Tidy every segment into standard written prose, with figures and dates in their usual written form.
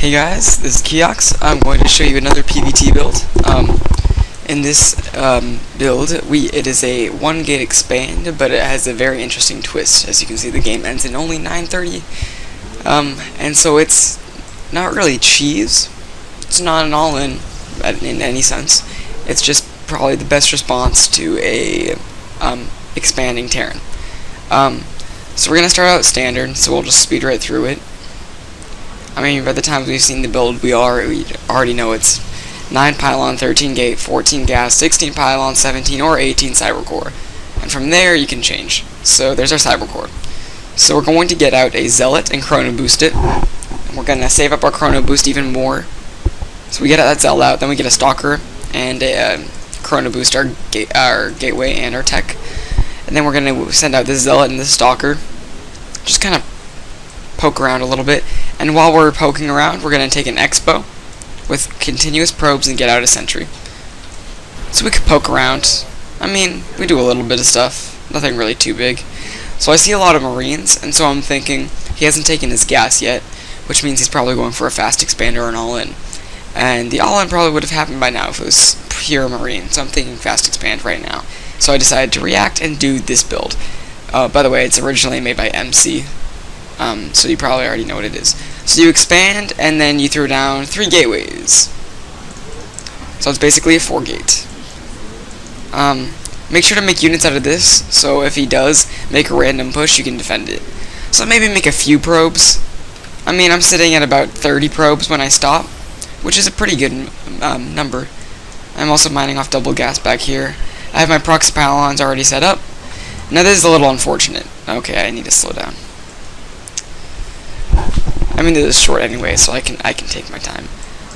Hey guys, this is Kiox. I'm going to show you another PvT build. In this build, it is a 1-gate expand, but it has a very interesting twist. As you can see, the game ends in only 9:30, and so it's not really cheese. It's not an all-in in any sense. It's just probably the best response to a expanding Terran. So we're gonna start out standard, so we'll just speed right through it. I mean, by the time we've seen the build, we already know it's 9 pylon, 13 gate, 14 gas, 16 pylon, 17 or 18 cyber core. And from there, you can change. So there's our cyber core. So we're going to get out a zealot and chrono boost it. And we're going to save up our chrono boost even more. So we get that zealot out, then we get a stalker and a chrono boost our gateway and our tech. And then we're going to send out this zealot and this stalker. Just kind of poke around a little bit. And while we're poking around, we're going to take an expo with continuous probes and get out a sentry. So we could poke around. I mean, we do a little bit of stuff. Nothing really too big. So I see a lot of Marines, and so I'm thinking he hasn't taken his gas yet, which means he's probably going for a fast expander or an all-in. And the all-in probably would have happened by now if it was pure Marine, so I'm thinking fast expand right now. So I decided to react and do this build. By the way, it's originally made by MC. So you probably already know what it is. So you expand, and then you throw down 3 gateways. So it's basically a 4-gate. Make sure to make units out of this, so if he does make a random push, you can defend it. So maybe make a few probes. I mean, I'm sitting at about 30 probes when I stop, which is a pretty good number. I'm also mining off double gas back here. I have my proxy pylons already set up. Now this is a little unfortunate. Okay, I need to slow down. I mean, this is short anyway, so I can take my time.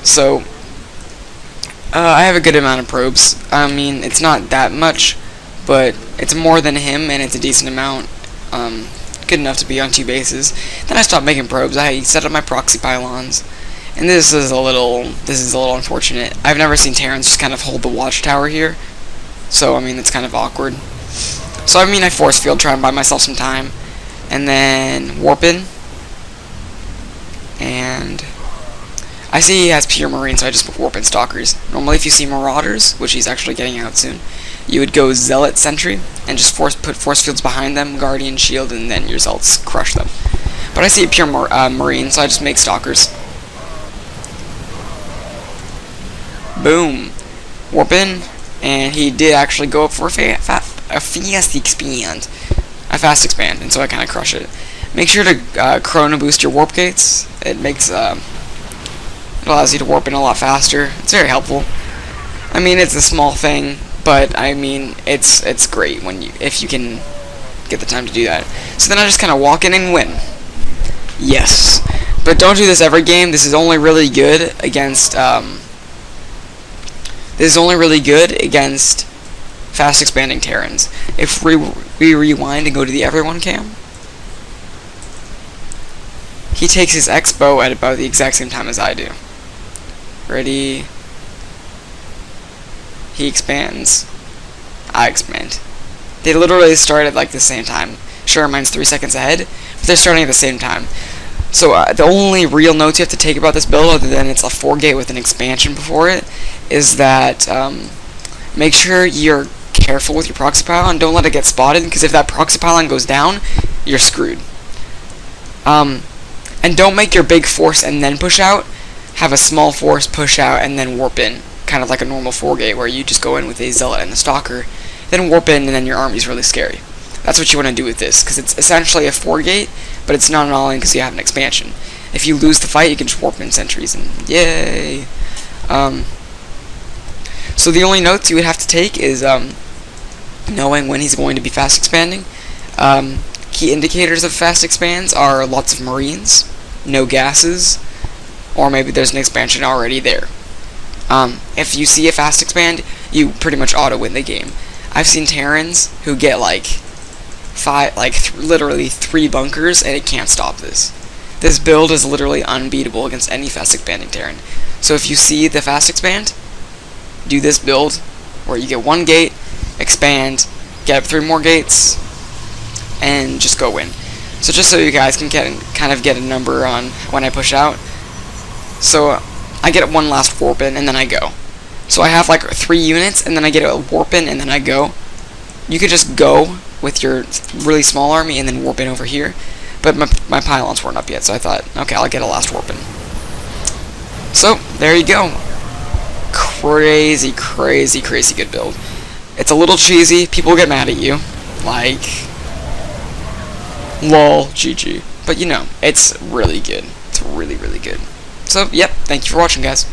So I have a good amount of probes. I mean, it's not that much, but it's more than him, and it's a decent amount. Good enough to be on 2 bases. Then I stopped making probes. I set up my proxy pylons, and this is a little unfortunate. I've never seen Terrans just kind of hold the watchtower here, so I mean, it's kind of awkward. So I mean, I force field try and buy myself some time, and then warp in. And I see he has pure Marine, so I just put warp in stalkers. Normally if you see Marauders, which he's actually getting out soon, you would go Zealot Sentry and just put force fields behind them, Guardian Shield, and then your Zealots crush them. But I see a pure Marine, so I just make stalkers. Boom. Warp in, and he did actually go up for a fast expand, and so I kind of crush it. Make sure to chrono boost your warp gates. It allows you to warp in a lot faster. It's very helpful. I mean, it's a small thing, but I mean, it's great if you can get the time to do that. So then I just kind of walk in and win. Yes, but don't do this every game. This is only really good against fast expanding Terrans. If we rewind and go to the everyone cam. He takes his expo at about the exact same time as I do. Ready? He expands. I expand. They literally start at like the same time. Sure, mine's 3 seconds ahead, but they're starting at the same time. So the only real notes you have to take about this build, other than it's a 4-gate with an expansion before it, is that make sure you're careful with your proxy pylon. Don't let it get spotted, because if that proxy pylon goes down, you're screwed. And don't make your big force and then push out. Have a small force, push out, and then warp in. Kind of like a normal 4-gate where you just go in with a zealot and a stalker, then warp in, and then your army's really scary. That's what you want to do with this, because it's essentially a 4-gate, but it's not an all-in because you have an expansion. If you lose the fight, you can just warp in sentries, and yay! So the only notes you would have to take is knowing when he's going to be fast expanding. Key indicators of fast expands are lots of Marines, no gases, or maybe there's an expansion already there. If you see a fast expand, you pretty much auto win the game. I've seen Terrans who get literally 3 bunkers, and it can't stop this. This build is literally unbeatable against any fast expanding Terran. So if you see the fast expand, do this build where you get 1 gate, expand, get up 3 more gates, and just go win. So just so you guys can kind of get a number on when I push out, So I get one last warp in and then I go. So I have like 3 units and then I get a warp in and then I go. You could just go with your really small army and then warp in over here. But my pylons weren't up yet, so I thought, okay, I'll get a last warp in. So, there you go. Crazy, crazy, crazy good build. It's a little cheesy. People get mad at you. Like, lol, GG. But you know, it's really good. It's really, really good. So, yep, thank you for watching, guys.